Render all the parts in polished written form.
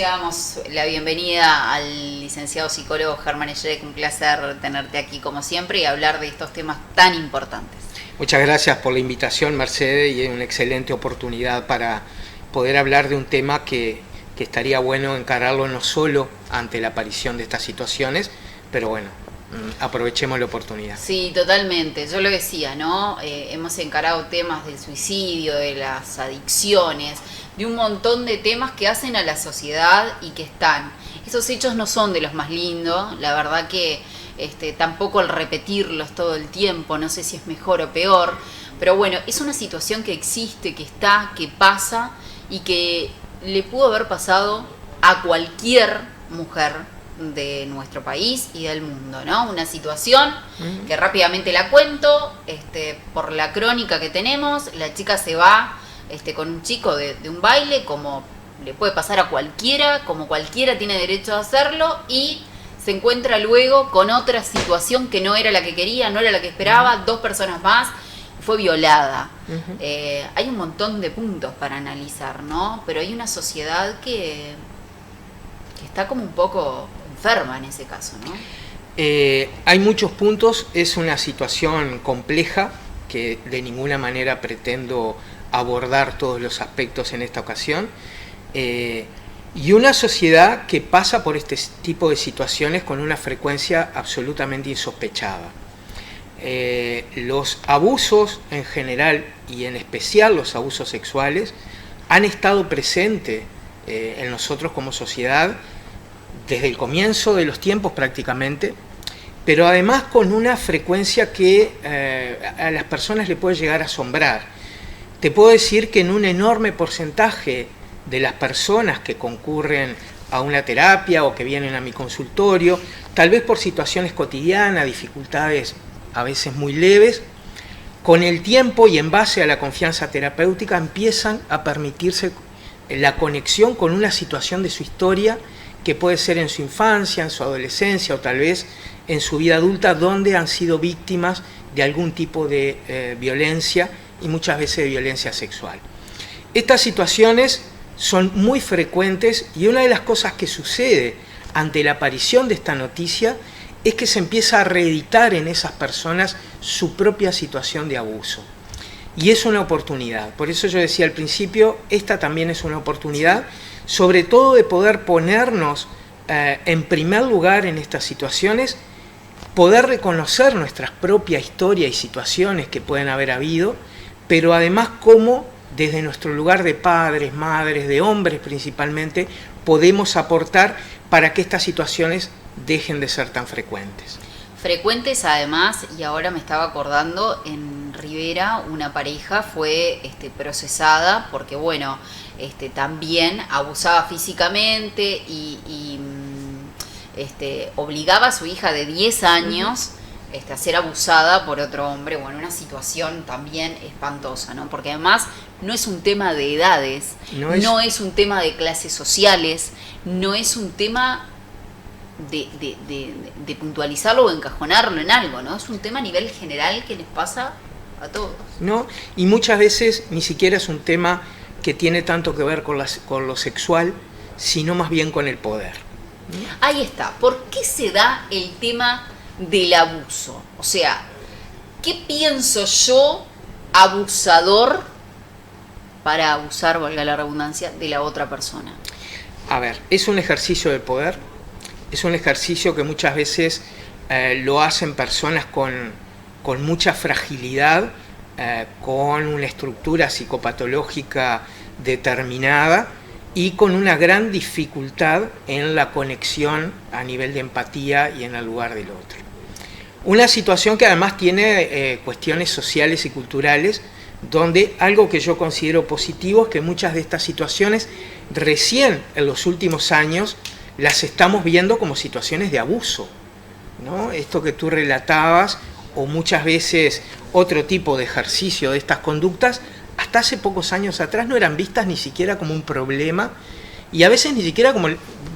decíamos la bienvenida al licenciado psicólogo Germán Ellerek, un placer tenerte aquí como siempre y hablar de estos temas tan importantes. Muchas gracias por la invitación, Mercedes, y es una excelente oportunidad para poder hablar de un tema que estaría bueno encararlo no solo ante la aparición de estas situaciones, pero bueno, aprovechemos la oportunidad. Sí, totalmente. Yo lo decía, ¿no? Hemos encarado temas del suicidio, de las adicciones, de un montón de temas que hacen a la sociedad y que están. Esos hechos no son de los más lindos, la verdad que tampoco al repetirlos todo el tiempo, no sé si es mejor o peor, pero bueno, es una situación que existe, que está, que pasa y que le pudo haber pasado a cualquier mujer de nuestro país y del mundo, ¿no? Una situación que rápidamente la cuento, por la crónica que tenemos, la chica se va con un chico de un baile, como le puede pasar a cualquiera, como cualquiera tiene derecho a hacerlo, y se encuentra luego con otra situación que no era la que quería, no era la que esperaba, 2 personas más, fue violada. Hay un montón de puntos para analizar, ¿no? Pero hay una sociedad que está como un poco enferma en ese caso, ¿no? Hay muchos puntos, es una situación compleja que de ninguna manera pretendo abordar todos los aspectos en esta ocasión, y una sociedad que pasa por este tipo de situaciones con una frecuencia absolutamente insospechada. Los abusos en general y en especial los abusos sexuales han estado presentes en nosotros como sociedad desde el comienzo de los tiempos prácticamente, pero además con una frecuencia que a las personas le puede llegar a asombrar. Te puedo decir que en un enorme porcentaje de las personas que concurren a una terapia o que vienen a mi consultorio, tal vez por situaciones cotidianas, dificultades a veces muy leves, con el tiempo y en base a la confianza terapéutica empiezan a permitirse la conexión con una situación de su historia que puede ser en su infancia, en su adolescencia o tal vez en su vida adulta, donde han sido víctimas de algún tipo de violencia y muchas veces de violencia sexual. Estas situaciones son muy frecuentes y una de las cosas que sucede ante la aparición de esta noticia es que se empieza a reeditar en esas personas su propia situación de abuso. Y es una oportunidad. Por eso yo decía al principio, esta también es una oportunidad, sobre todo de poder ponernos en primer lugar en estas situaciones, poder reconocer nuestra propia historia y situaciones que pueden haber habido, pero además cómo desde nuestro lugar de padres, madres, de hombres principalmente, podemos aportar para que estas situaciones dejen de ser tan frecuentes. Frecuentes además, y ahora me estaba acordando, en Rivera una pareja fue procesada porque, bueno, también abusaba físicamente y obligaba a su hija de 10 años a ser abusada por otro hombre. Bueno, una situación también espantosa, ¿no? Porque además no es un tema de edades, no es un tema de clases sociales, no es un tema de puntualizarlo o encajonarlo en algo, ¿no? Es un tema a nivel general que les pasa a todos. No, y muchas veces ni siquiera es un tema que tiene tanto que ver con lo sexual, sino más bien con el poder. Ahí está. ¿Por qué se da el tema del abuso? O sea, ¿qué pienso yo, abusador, para abusar, valga la redundancia, de la otra persona? A ver, es un ejercicio de poder, es un ejercicio que muchas veces lo hacen personas con mucha fragilidad, con una estructura psicopatológica determinada y con una gran dificultad en la conexión a nivel de empatía y en el lugar del otro. Una situación que además tiene cuestiones sociales y culturales, donde algo que yo considero positivo es que muchas de estas situaciones recién en los últimos años las estamos viendo como situaciones de abuso, ¿no? Esto que tú relatabas, o muchas veces otro tipo de ejercicio de estas conductas, hasta hace pocos años atrás no eran vistas ni siquiera como un problema y a veces ni siquiera como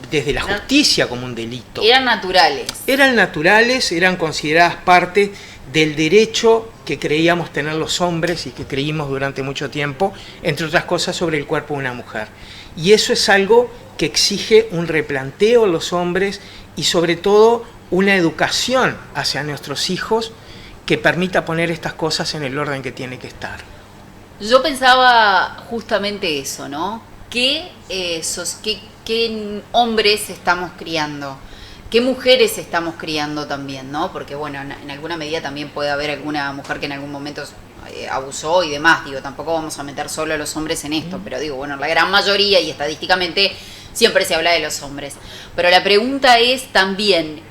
desde la justicia como un delito. Eran naturales. Eran naturales, eran consideradas parte del derecho que creíamos tener los hombres y que creímos durante mucho tiempo, entre otras cosas, sobre el cuerpo de una mujer. Y eso es algo que exige un replanteo en los hombres y sobre todo una educación hacia nuestros hijos que permita poner estas cosas en el orden que tiene que estar. Yo pensaba justamente eso, ¿no? ¿Qué hombres estamos criando? ¿Qué mujeres estamos criando también, no? Porque, bueno, en alguna medida también puede haber alguna mujer que en algún momento abusó y demás. Digo, tampoco vamos a meter solo a los hombres en esto, pero digo, bueno, la gran mayoría y estadísticamente siempre se habla de los hombres. Pero la pregunta es también,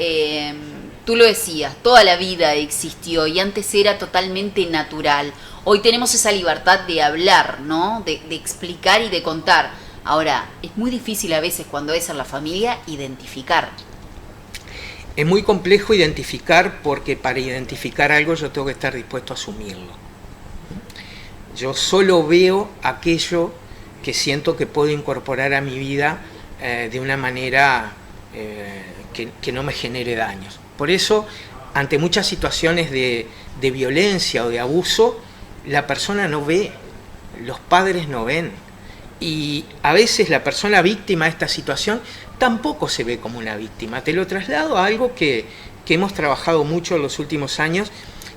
tú lo decías, toda la vida existió y antes era totalmente natural. Hoy tenemos esa libertad de hablar, ¿no? De explicar y de contar. Ahora, es muy difícil a veces cuando es en la familia identificar. Es muy complejo identificar porque para identificar algo yo tengo que estar dispuesto a asumirlo. Yo solo veo aquello que siento que puedo incorporar a mi vida de una manera que no me genere daños. Por eso, ante muchas situaciones de violencia o de abuso, la persona no ve, los padres no ven. Y a veces la persona víctima de esta situación tampoco se ve como una víctima. Te lo traslado a algo que hemos trabajado mucho en los últimos años,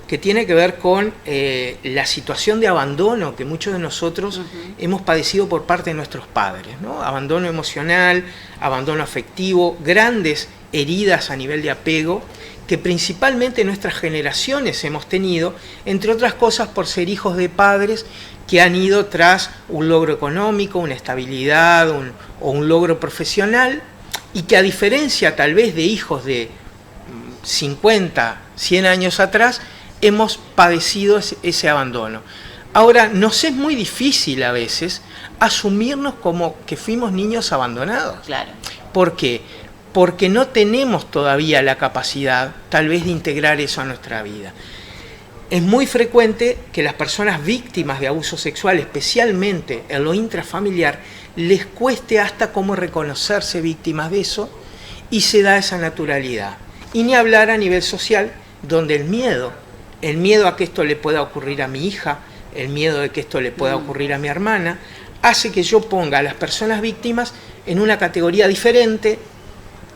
que tiene que ver con la situación de abandono que muchos de nosotros hemos padecido por parte de nuestros padres, ¿no? Abandono emocional, abandono afectivo, grandes heridas a nivel de apego, que principalmente nuestras generaciones hemos tenido, entre otras cosas por ser hijos de padres que han ido tras un logro económico, una estabilidad o un logro profesional, y que a diferencia tal vez de hijos de 50, 100 años atrás, hemos padecido ese abandono. Ahora, nos es muy difícil a veces asumirnos como que fuimos niños abandonados. Claro. ¿Por qué? Porque no tenemos todavía la capacidad, tal vez, de integrar eso a nuestra vida. Es muy frecuente que las personas víctimas de abuso sexual, especialmente en lo intrafamiliar, les cueste hasta cómo reconocerse víctimas de eso y se da esa naturalidad. Y ni hablar a nivel social, donde el miedo a que esto le pueda ocurrir a mi hija, el miedo de que esto le pueda ocurrir a mi hermana, hace que yo ponga a las personas víctimas en una categoría diferente,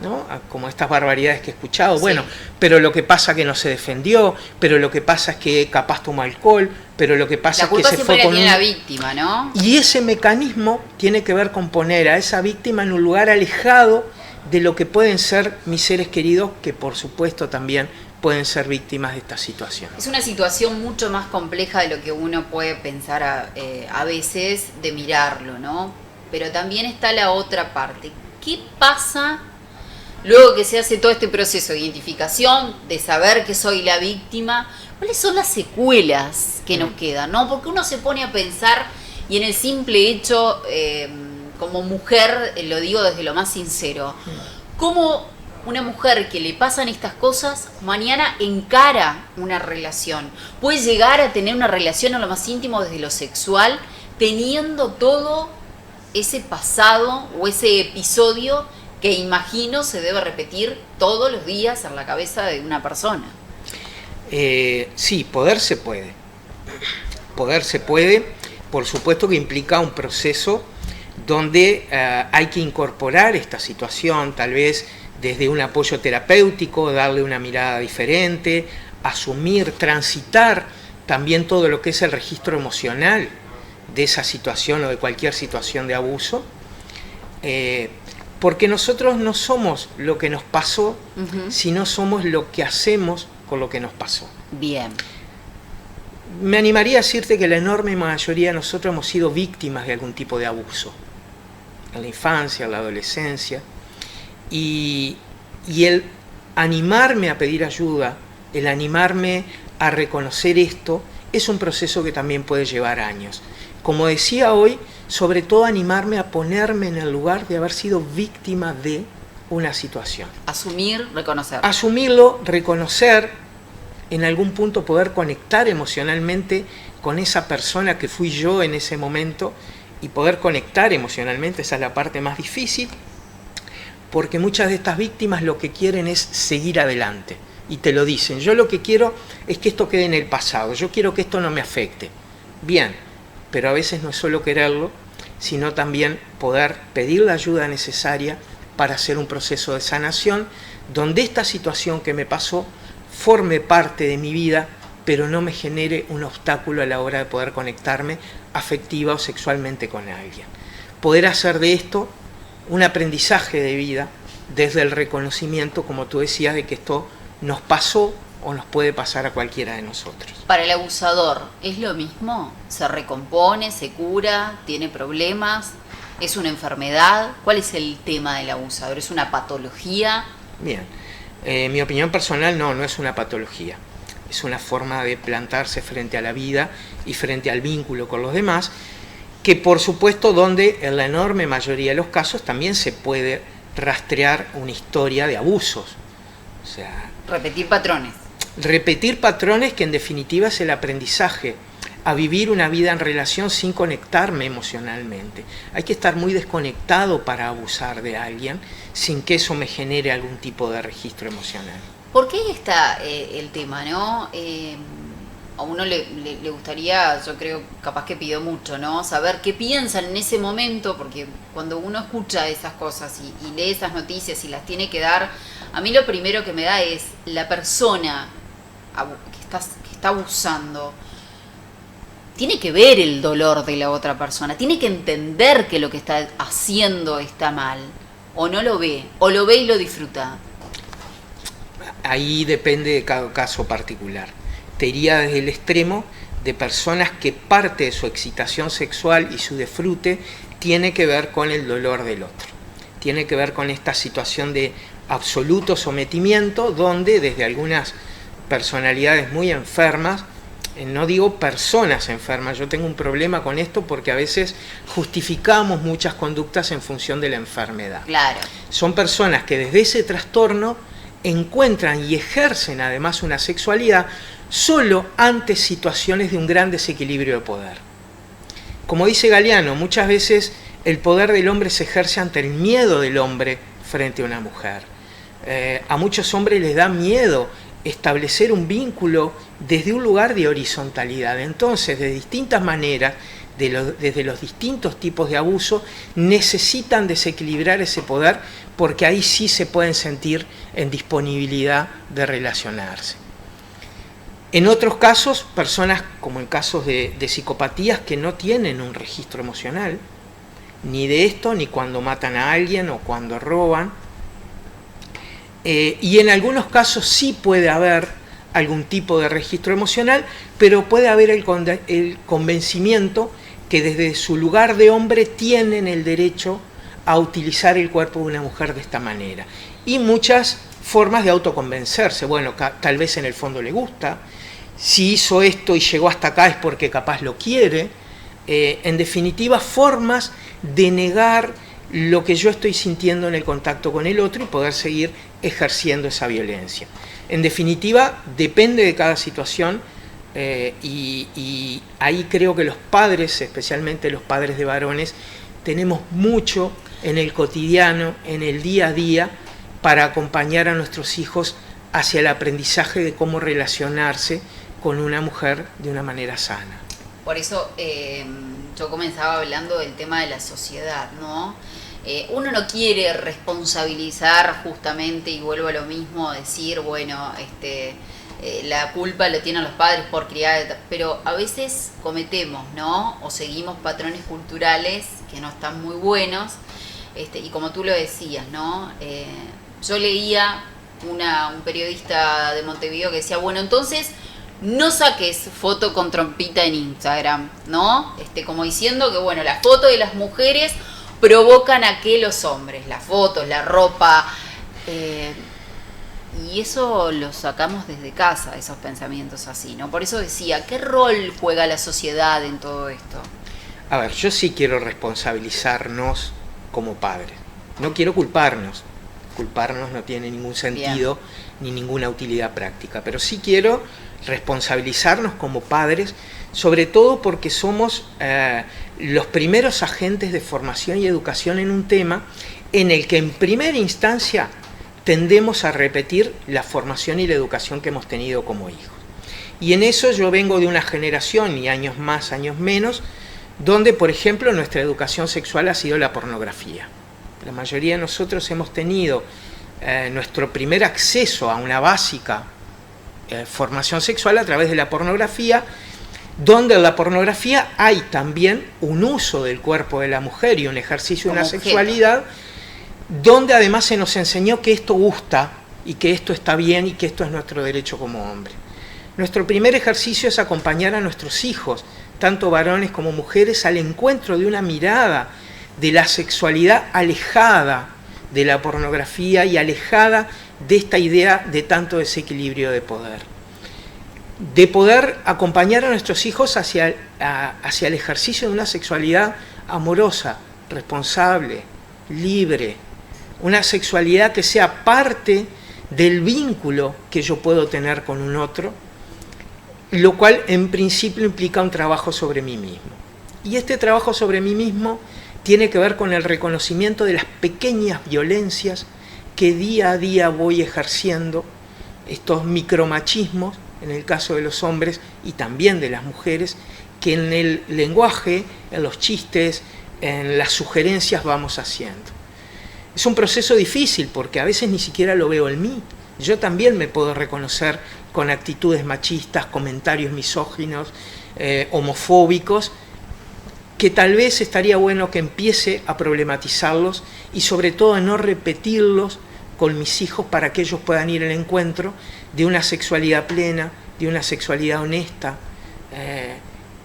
¿no? Como estas barbaridades que he escuchado, sí. Bueno, pero lo que pasa es que no se defendió, pero lo que pasa es que capaz tomó alcohol, pero lo que pasa es que se fue con la víctima, ¿no? Y ese mecanismo tiene que ver con poner a esa víctima en un lugar alejado de lo que pueden ser mis seres queridos, que por supuesto también pueden ser víctimas de esta situación. Es una situación mucho más compleja de lo que uno puede pensar a veces de mirarlo, ¿no? Pero también está la otra parte. ¿Qué pasa luego que se hace todo este proceso de identificación, de saber que soy la víctima? ¿Cuáles son las secuelas que nos quedan, no? Porque uno se pone a pensar y en el simple hecho, como mujer, lo digo desde lo más sincero, ¿cómo una mujer que le pasan estas cosas mañana encara una relación? Puede llegar a tener una relación a lo más íntimo desde lo sexual, teniendo todo ese pasado o ese episodio que imagino se debe repetir todos los días en la cabeza de una persona. Sí, poder se puede. Poder se puede, por supuesto que implica un proceso donde hay que incorporar esta situación, tal vez desde un apoyo terapéutico, darle una mirada diferente, asumir, transitar también todo lo que es el registro emocional de esa situación o de cualquier situación de abuso, porque nosotros no somos lo que nos pasó, sino somos lo que hacemos con lo que nos pasó. Bien. Me animaría a decirte que la enorme mayoría de nosotros hemos sido víctimas de algún tipo de abuso, en la infancia, en la adolescencia, y el animarme a pedir ayuda, el animarme a reconocer esto, es un proceso que también puede llevar años. Como decía hoy, sobre todo animarme a ponerme en el lugar de haber sido víctima de una situación. Asumir, reconocer. Asumirlo, reconocer, en algún punto poder conectar emocionalmente con esa persona que fui yo en ese momento y poder conectar emocionalmente, esa es la parte más difícil, porque muchas de estas víctimas lo que quieren es seguir adelante y te lo dicen. Yo lo que quiero es que esto quede en el pasado, yo quiero que esto no me afecte. Bien, pero a veces no es solo quererlo, sino también poder pedir la ayuda necesaria para hacer un proceso de sanación, donde esta situación que me pasó forme parte de mi vida, pero no me genere un obstáculo a la hora de poder conectarme afectiva o sexualmente con alguien. Poder hacer de esto un aprendizaje de vida desde el reconocimiento, como tú decías, de que esto nos pasó o nos puede pasar a cualquiera de nosotros. Para el abusador, ¿es lo mismo? ¿Se recompone, se cura, tiene problemas? ¿Es una enfermedad? ¿Cuál es el tema del abusador? ¿Es una patología? Bien, mi opinión personal no es una patología. Es una forma de plantarse frente a la vida y frente al vínculo con los demás, que por supuesto donde en la enorme mayoría de los casos también se puede rastrear una historia de abusos. O sea, repetir patrones. Repetir patrones, que en definitiva es el aprendizaje a vivir una vida en relación sin conectarme emocionalmente. Hay que estar muy desconectado para abusar de alguien sin que eso me genere algún tipo de registro emocional. ¿Por qué ahí está el tema, no? A uno le gustaría, yo creo, capaz que pidió mucho, ¿no? Saber qué piensan en ese momento, porque cuando uno escucha esas cosas y lee esas noticias y las tiene que dar, a mí lo primero que me da es la persona que está abusando. Tiene que ver el dolor de la otra persona, tiene que entender que lo que está haciendo está mal, o no lo ve, o lo ve y lo disfruta. Ahí depende de cada caso particular. Te iría desde el extremo de personas que parte de su excitación sexual y su disfrute tiene que ver con el dolor del otro. Tiene que ver con esta situación de absoluto sometimiento, donde desde algunas personalidades muy enfermas, no digo personas enfermas, yo tengo un problema con esto porque a veces justificamos muchas conductas en función de la enfermedad. Claro. Son personas que desde ese trastorno encuentran y ejercen además una sexualidad solo ante situaciones de un gran desequilibrio de poder. Como dice Galeano, muchas veces el poder del hombre se ejerce ante el miedo del hombre frente a una mujer. A muchos hombres les da miedo establecer un vínculo desde un lugar de horizontalidad. Entonces, de distintas maneras, desde los distintos tipos de abuso, necesitan desequilibrar ese poder, porque ahí sí se pueden sentir en disponibilidad de relacionarse. En otros casos, personas como en casos de psicopatías que no tienen un registro emocional, ni de esto, ni cuando matan a alguien o cuando roban. Y en algunos casos sí puede haber algún tipo de registro emocional, pero puede haber el convencimiento que desde su lugar de hombre tienen el derecho a utilizar el cuerpo de una mujer de esta manera. Y muchas formas de autoconvencerse. Bueno, tal vez en el fondo le gusta. Si hizo esto y llegó hasta acá es porque capaz lo quiere. En definitiva, formas de negar lo que yo estoy sintiendo en el contacto con el otro y poder seguir ejerciendo esa violencia. En definitiva, depende de cada situación, y ahí creo que los padres, especialmente los padres de varones, tenemos mucho en el cotidiano, en el día a día, para acompañar a nuestros hijos hacia el aprendizaje de cómo relacionarse con una mujer de una manera sana. Por eso yo comenzaba hablando del tema de la sociedad, ¿no? Uno no quiere responsabilizar justamente, y vuelvo a lo mismo, decir, bueno, la culpa la tienen los padres por criar, pero a veces cometemos, ¿no? O seguimos patrones culturales que no están muy buenos, y como tú lo decías, ¿no? Yo leía un periodista de Montevideo que decía, bueno, entonces no saques foto con trompita en Instagram, ¿no? Como diciendo que, bueno, las fotos de las mujeres provocan a que los hombres, las fotos, la ropa, y eso lo sacamos desde casa, esos pensamientos así, ¿no? Por eso decía, ¿qué rol juega la sociedad en todo esto? A ver, yo sí quiero responsabilizarnos como padres, no quiero culparnos. Culparnos no tiene ningún sentido. Bien. Ni ninguna utilidad práctica, pero sí quiero responsabilizarnos como padres, sobre todo porque somos los primeros agentes de formación y educación en un tema en el que en primera instancia tendemos a repetir la formación y la educación que hemos tenido como hijos. Y en eso yo vengo de una generación, y años más, años menos, donde, por ejemplo, nuestra educación sexual ha sido la pornografía. La mayoría de nosotros hemos tenido nuestro primer acceso a una básica formación sexual a través de la pornografía, donde en la pornografía hay también un uso del cuerpo de la mujer y un ejercicio de una sexualidad, donde además se nos enseñó que esto gusta y que esto está bien y que esto es nuestro derecho como hombre. Nuestro primer ejercicio es acompañar a nuestros hijos, tanto varones como mujeres, al encuentro de una mirada de la sexualidad alejada de la pornografía y alejada de esta idea de tanto desequilibrio de poder. De poder acompañar a nuestros hijos hacia el ejercicio de una sexualidad amorosa, responsable, libre, una sexualidad que sea parte del vínculo que yo puedo tener con un otro, lo cual en principio implica un trabajo sobre mí mismo. Y este trabajo sobre mí mismo tiene que ver con el reconocimiento de las pequeñas violencias que día a día voy ejerciendo, estos micromachismos, en el caso de los hombres y también de las mujeres, que en el lenguaje, en los chistes, en las sugerencias vamos haciendo. Es un proceso difícil porque a veces ni siquiera lo veo en mí. Yo también me puedo reconocer con actitudes machistas, comentarios misóginos, homofóbicos, que tal vez estaría bueno que empiece a problematizarlos y sobre todo a no repetirlos con mis hijos para que ellos puedan ir al encuentro de una sexualidad plena, de una sexualidad honesta,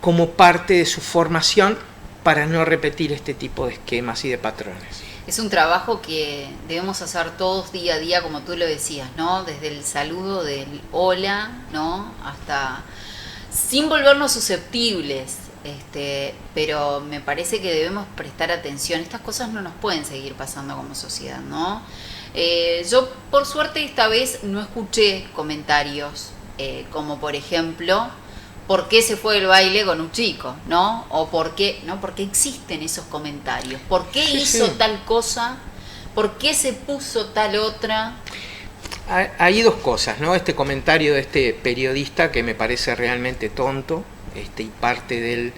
como parte de su formación, para no repetir este tipo de esquemas y de patrones. Es un trabajo que debemos hacer todos día a día, como tú lo decías, ¿no? Desde el saludo del hola, ¿no? Hasta sin volvernos susceptibles, pero me parece que debemos prestar atención. Estas cosas no nos pueden seguir pasando como sociedad, ¿no? Yo, por suerte, esta vez no escuché comentarios como, por ejemplo, ¿por qué se fue el baile con un chico? ¿No? O ¿por qué? ¿No? Porque existen esos comentarios. ¿Por qué hizo tal cosa? ¿Por qué se puso tal otra? Hay dos cosas, ¿no? Este comentario de este periodista que me parece realmente tonto, y parte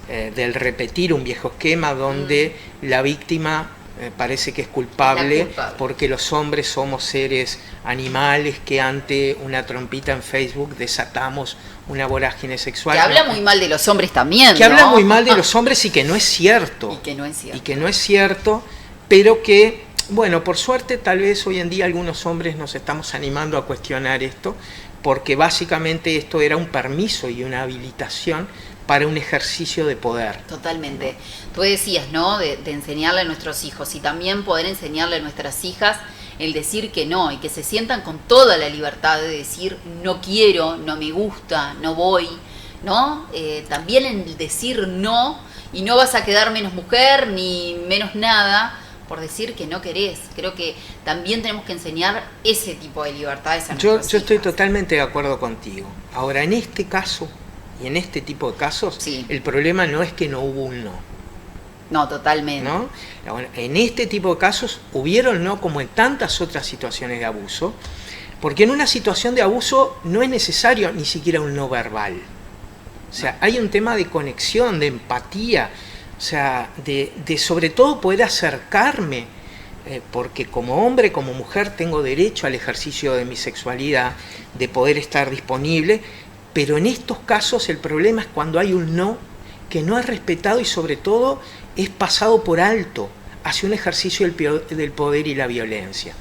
del repetir un viejo esquema donde la víctima parece que es culpable porque los hombres somos seres animales que ante una trompita en Facebook desatamos una vorágine sexual. Que habla muy mal de los hombres también, que habla muy mal de los hombres y que no es cierto. Y que no es cierto, pero que, bueno, por suerte tal vez hoy en día algunos hombres nos estamos animando a cuestionar esto, porque básicamente esto era un permiso y una habilitación para un ejercicio de poder. Totalmente. Tú decías, ¿no? De enseñarle a nuestros hijos y también poder enseñarle a nuestras hijas el decir que no y que se sientan con toda la libertad de decir no quiero, no me gusta, no voy, ¿no? También el decir no y no vas a quedar menos mujer ni menos nada por decir que no querés. Creo que también tenemos que enseñar ese tipo de libertades a nuestras hijas. Yo estoy totalmente de acuerdo contigo. Ahora, en este caso y en este tipo de casos, sí, el problema no es que no hubo un no. No, totalmente. ¿No? Bueno, en este tipo de casos hubieron no, como en tantas otras situaciones de abuso, porque en una situación de abuso no es necesario ni siquiera un no verbal. O sea, hay un tema de conexión, de empatía, o sea, de sobre todo poder acercarme, porque como hombre, como mujer, tengo derecho al ejercicio de mi sexualidad, de poder estar disponible, pero en estos casos el problema es cuando hay un no que no es respetado y sobre todo es pasado por alto hacia un ejercicio del poder y la violencia.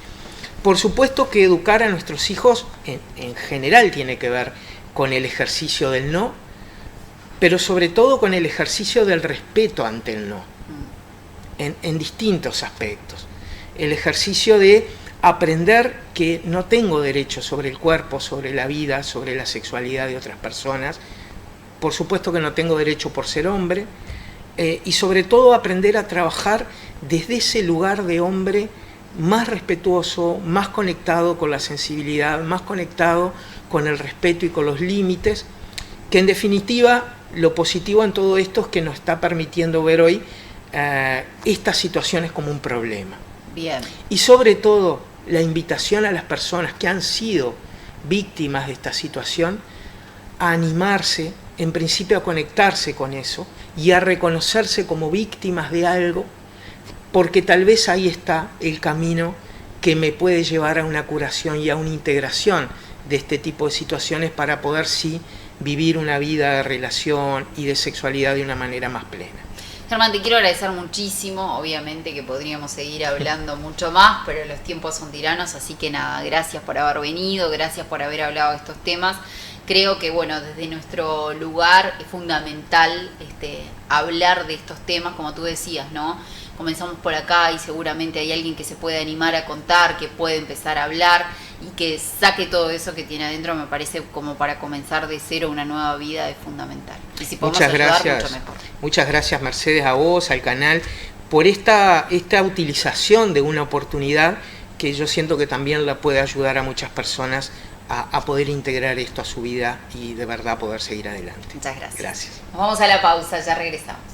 Por supuesto que educar a nuestros hijos en general tiene que ver con el ejercicio del no, pero sobre todo con el ejercicio del respeto ante el no, en distintos aspectos. El ejercicio de aprender que no tengo derecho sobre el cuerpo, sobre la vida, sobre la sexualidad de otras personas. Por supuesto que no tengo derecho por ser hombre, y sobre todo aprender a trabajar desde ese lugar de hombre más respetuoso, más conectado con la sensibilidad, más conectado con el respeto y con los límites, que en definitiva lo positivo en todo esto es que nos está permitiendo ver hoy estas situaciones como un problema. Bien. Y sobre todo la invitación a las personas que han sido víctimas de esta situación a animarse en principio a conectarse con eso y a reconocerse como víctimas de algo, porque tal vez ahí está el camino que me puede llevar a una curación y a una integración de este tipo de situaciones para poder sí vivir una vida de relación y de sexualidad de una manera más plena. Germán, te quiero agradecer muchísimo, obviamente que podríamos seguir hablando mucho más, pero los tiempos son tiranos, así que nada, gracias por haber venido, gracias por haber hablado de estos temas. Creo que bueno, desde nuestro lugar es fundamental hablar de estos temas, como tú decías, ¿no? Comenzamos por acá y seguramente hay alguien que se puede animar a contar, que puede empezar a hablar y que saque todo eso que tiene adentro. Me parece como para comenzar de cero una nueva vida es fundamental. Y si podemos ayudar, mucho mejor. Muchas gracias, Mercedes, a vos, al canal, por esta utilización de una oportunidad que yo siento que también la puede ayudar a muchas personas a poder integrar esto a su vida y de verdad poder seguir adelante. Muchas gracias. Gracias. Nos vamos a la pausa, ya regresamos.